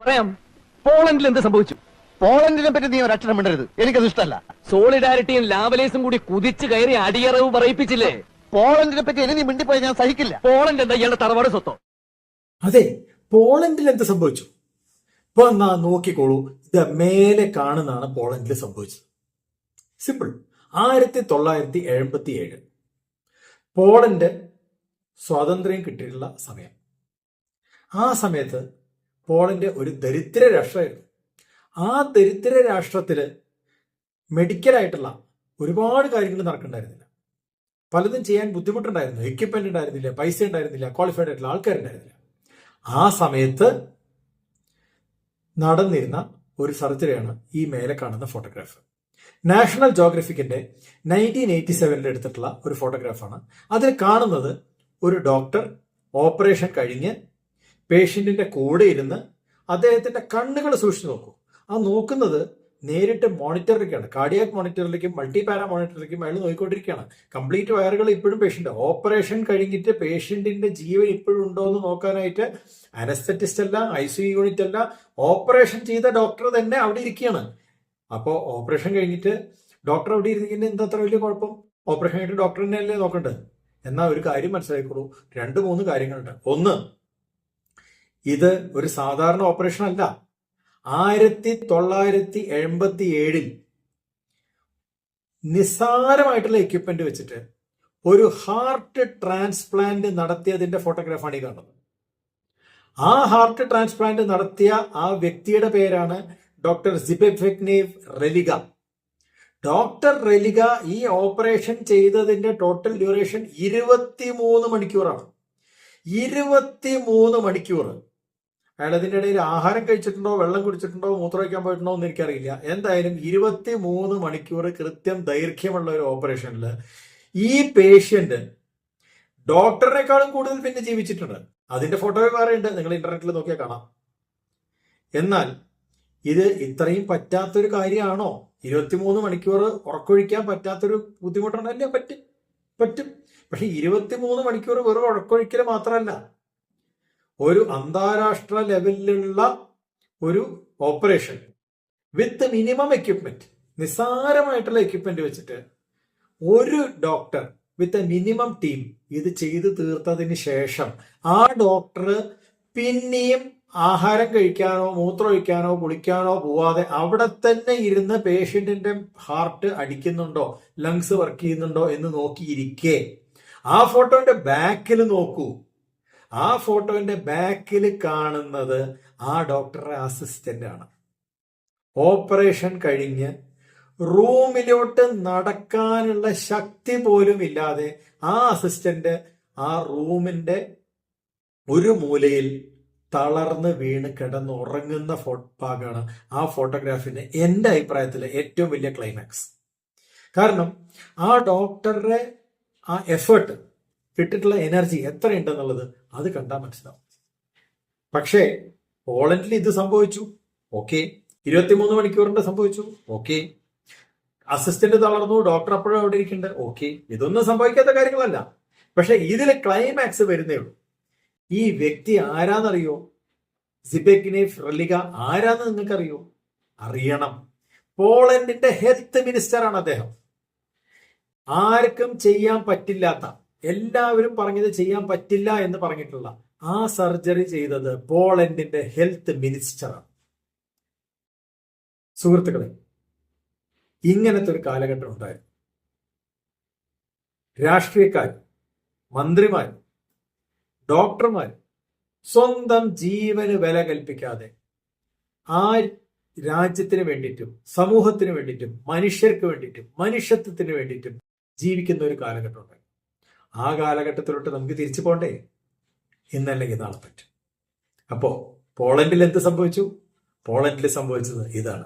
പറയാം. പോളണ്ടിൽ എന്ത് സംഭവിച്ചു? പോളണ്ടിനെ പറ്റി നീ ഒരക്ഷരം മിണ്ടരുത്, എനിക്കത് ഇഷ്ടമല്ല. സോളിഡാരിറ്റിയും ലാവലേസും കൂടി കുതിച്ചു കയറി അടിയറവ് പറയിപ്പിച്ചില്ലേ? പോളണ്ടിനെ പറ്റി ഇനി നീ മിണ്ടിപ്പോയി ഞാൻ സഹിക്കില്ല. പോളണ്ട് എന്താ ഇയാളുടെ തറവാട് സ്വത്തോ? അതെ, പോളണ്ടിൽ എന്ത് സംഭവിച്ചു? ഇപ്പൊ എന്നാ നോക്കിക്കോളൂ, ഇത് മേലെ കാണുന്നതാണ് പോളണ്ടിൽ സംഭവിച്ചത്. സിമ്പിൾ. 1977 പോളണ്ട് സ്വാതന്ത്ര്യം കിട്ടിയിട്ടുള്ള സമയം. ആ സമയത്ത് പോളണ്ട് ഒരു ദരിദ്ര രാഷ്ട്രമായിരുന്നു. ആ ദരിദ്ര രാഷ്ട്രത്തില് മെഡിക്കലായിട്ടുള്ള ഒരുപാട് കാര്യങ്ങൾ നടക്കണ്ടായിരുന്നില്ല. പലതും ചെയ്യാൻ ബുദ്ധിമുട്ടുണ്ടായിരുന്നു. എക്യുപ്മെന്റ് ഉണ്ടായിരുന്നില്ല, പൈസ ഉണ്ടായിരുന്നില്ല, ക്വാളിഫൈഡ് ആയിട്ടുള്ള ആൾക്കാരുണ്ടായിരുന്നില്ല. ആ സമയത്ത് നടന്നിരുന്ന ഒരു സർജറിയാണ് ഈ മേലെ കാണുന്ന ഫോട്ടോഗ്രാഫ്. നാഷണൽ ജോഗ്രഫിക്കിന്റെ 1987 എടുത്തിട്ടുള്ള ഒരു ഫോട്ടോഗ്രാഫാണ്. അതിൽ കാണുന്നത് ഒരു ഡോക്ടർ ഓപ്പറേഷൻ കഴിഞ്ഞ് പേഷ്യന്റിന്റെ കൂടെ ഇരുന്ന് അദ്ദേഹത്തിന്റെ കണ്ണുകൾ സൂക്ഷിച്ചു നോക്കും. ആ നോക്കുന്നത് നേരിട്ട് മോണിറ്ററിലേക്കാണ്, കാർഡിയാക് മോണിറ്ററിലേക്കും മൾട്ടി പാരാ മോണിറ്ററിലേക്കും അയാൾ നോക്കിക്കൊണ്ടിരിക്കുകയാണ്. കംപ്ലീറ്റ് വയറുകൾ ഇപ്പോഴും പേഷ്യന്റ്, ഓപ്പറേഷൻ കഴിഞ്ഞിട്ട് പേഷ്യന്റിന്റെ ജീവൻ ഇപ്പോഴും ഉണ്ടോ എന്ന് നോക്കാനായിട്ട് അനസ്തറ്റിസ്റ്റ് അല്ല, ICU യൂണിറ്റ് അല്ല, ഓപ്പറേഷൻ ചെയ്ത ഡോക്ടർ തന്നെ അവിടെ ഇരിക്കുകയാണ്. അപ്പോൾ ഓപ്പറേഷൻ കഴിഞ്ഞിട്ട് ഡോക്ടർ അവിടെ ഇരിക്കുന്നതിന് എന്താ അത്ര വലിയ കുഴപ്പം? ഓപ്പറേഷൻ കഴിഞ്ഞിട്ട് ഡോക്ടർ തന്നെയല്ലേ നോക്കണ്ടത്? എന്നാൽ ഒരു കാര്യം മനസ്സിലാക്കിക്കോളൂ, 2-3 കാര്യങ്ങളുണ്ട്. ഒന്ന്, ഇത് ഒരു സാധാരണ ഓപ്പറേഷൻ അല്ല. 1987 നിസ്സാരമായിട്ടുള്ള എക്യുപ്മെന്റ് വെച്ചിട്ട് ഒരു ഹാർട്ട് ട്രാൻസ്പ്ലാന്റ് നടത്തിയതിന്റെ ഫോട്ടോഗ്രാഫാണ് ഈ കാണുന്നത്. ആ ഹാർട്ട് ട്രാൻസ്പ്ലാന്റ് നടത്തിയ ആ വ്യക്തിയുടെ പേരാണ് ഡോക്ടർ സിപെക്നേവ് റെലിഗ. ഡോക്ടർ റെലിഗ ഈ ഓപ്പറേഷൻ ചെയ്തതിന്റെ ടോട്ടൽ ഡ്യൂറേഷൻ 23 മണിക്കൂറാണ്. 23 മണിക്കൂർ. അയാൾ അതിൻ്റെ ഇടയിൽ ആഹാരം കഴിച്ചിട്ടുണ്ടോ, വെള്ളം കുടിച്ചിട്ടുണ്ടോ, മൂത്രമൊഴിക്കാൻ പോയിട്ടുണ്ടോ എന്ന് എനിക്കറിയില്ല. എന്തായാലും 23 മണിക്കൂർ കൃത്യം ദൈർഘ്യമുള്ള ഒരു ഓപ്പറേഷനിൽ ഈ പേഷ്യന്റ് ഡോക്ടറിനേക്കാളും കൂടുതൽ പിന്നെ ജീവിച്ചിട്ടുണ്ട്. അതിന്റെ ഫോട്ടോ വേറെ ഉണ്ട്, നിങ്ങൾ ഇന്റർനെറ്റിൽ നോക്കിയാൽ കാണാം. എന്നാൽ ഇത് ഇത്രയും പറ്റാത്തൊരു കാര്യമാണോ? 23 മണിക്കൂർ ഉറക്കൊഴിക്കാൻ പറ്റാത്തൊരു ബുദ്ധിമുട്ടുണ്ടല്ലേ? പറ്റും. പക്ഷെ 23 മണിക്കൂർ വെറും ഉറക്കൊഴിക്കൽ മാത്രമല്ല, ഒരു അന്താരാഷ്ട്ര ലെവലിലുള്ള ഒരു ഓപ്പറേഷൻ വിത്ത് മിനിമം എക്യുപ്മെന്റ്, നിസ്സാരമായിട്ടുള്ള എക്യുപ്മെന്റ് വെച്ചിട്ട് ഒരു doctor with a minimum team ഇത് ചെയ്തു തീർത്തതിന് ശേഷം ആ ഡോക്ടർ പിന്നെയും ആഹാരം കഴിക്കാനോ മൂത്രമൊഴിക്കാനോ കുളിക്കാനോ പോവാതെ അവിടെ തന്നെ ഇരുന്ന് പേഷ്യന്റിന്റെ ഹാർട്ട് അടിക്കുന്നുണ്ടോ, ലങ്സ് വർക്ക് ചെയ്യുന്നുണ്ടോ എന്ന് നോക്കിയിരിക്കെ ആ ഫോട്ടോന്റെ ബാക്കിൽ നോക്കൂ. ആ ഫോട്ടോന്റെ ബാക്കിൽ കാണുന്നത് ആ ഡോക്ടറുടെ അസിസ്റ്റന്റ് ആണ്. ഓപ്പറേഷൻ കഴിഞ്ഞ് റൂമിലോട്ട് നടക്കാനുള്ള ശക്തി പോലും ഇല്ലാതെ ആ അസിസ്റ്റന്റ് ആ റൂമിന്റെ ഒരു മൂലയിൽ തളർന്ന് വീണ് കിടന്നുറങ്ങുന്ന ഭാഗമാണ് ആ ഫോട്ടോഗ്രാഫിന്റെ എൻ്റെ അഭിപ്രായത്തിൽ ഏറ്റവും വലിയ ക്ലൈമാക്സ്. കാരണം ആ ഡോക്ടറുടെ ആ എഫേർട്ട്, ഇട്ടിട്ടുള്ള എനർജി എത്രയുണ്ടെന്നുള്ളത് അത് കണ്ടാൽ മനസ്സിലാവും. പക്ഷേ പോളണ്ടിൽ ഇത് സംഭവിച്ചു, ഓക്കെ. 23 മണിക്കൂറിന്റെ സംഭവിച്ചു, ഓക്കെ. അസിസ്റ്റന്റ് തളർന്നു, ഡോക്ടർ അപ്പോഴും അവിടെ ഇരിക്കുന്നുണ്ട്, ഓക്കെ. ഇതൊന്നും സംഭവിക്കാത്ത കാര്യങ്ങളല്ല. പക്ഷെ ഇതിൽ ക്ലൈമാക്സ് വരുന്നേ ഉള്ളൂ. ഈ വ്യക്തി ആരാന്നറിയോ? സിപെക്നേവ് റെലിഗ ആരാന്ന് നിങ്ങൾക്കറിയോ? അറിയണം. പോളണ്ടിന്റെ ഹെൽത്ത് മിനിസ്റ്റർ ആണ് അദ്ദേഹം. ആർക്കും ചെയ്യാൻ പറ്റില്ലാത്ത, എല്ലാവരും പറഞ്ഞത് ചെയ്യാൻ പറ്റില്ല എന്ന് പറഞ്ഞിട്ടുള്ള ആ സർജറി ചെയ്തത് പോളണ്ടിന്റെ ഹെൽത്ത് മിനിസ്റ്ററാണ്. സുഹൃത്തുക്കളെ, ഇങ്ങനത്തെ ഒരു കാലഘട്ടം ഉണ്ടായിരുന്നു. രാഷ്ട്രീയക്കാരും മന്ത്രിമാരും ഡോക്ടർമാരും സ്വന്തം ജീവന് വില കൽപ്പിക്കാതെ ആ രാജ്യത്തിന് വേണ്ടിയിട്ടും സമൂഹത്തിന് വേണ്ടിയിട്ടും മനുഷ്യർക്ക് വേണ്ടിയിട്ടും മനുഷ്യത്വത്തിന് വേണ്ടിയിട്ടും ജീവിക്കുന്ന ഒരു കാലഘട്ടം ഉണ്ടായി. ആ കാലഘട്ടത്തിലോട്ട് നമുക്ക് തിരിച്ചു പോണ്ടേ? ഇന്നല്ലെങ്കിൽ നാളെ പറ്റും. അപ്പോ പോളണ്ടിൽ എന്ത് സംഭവിച്ചു? പോളണ്ടിൽ സംഭവിച്ചത് ഇതാണ്.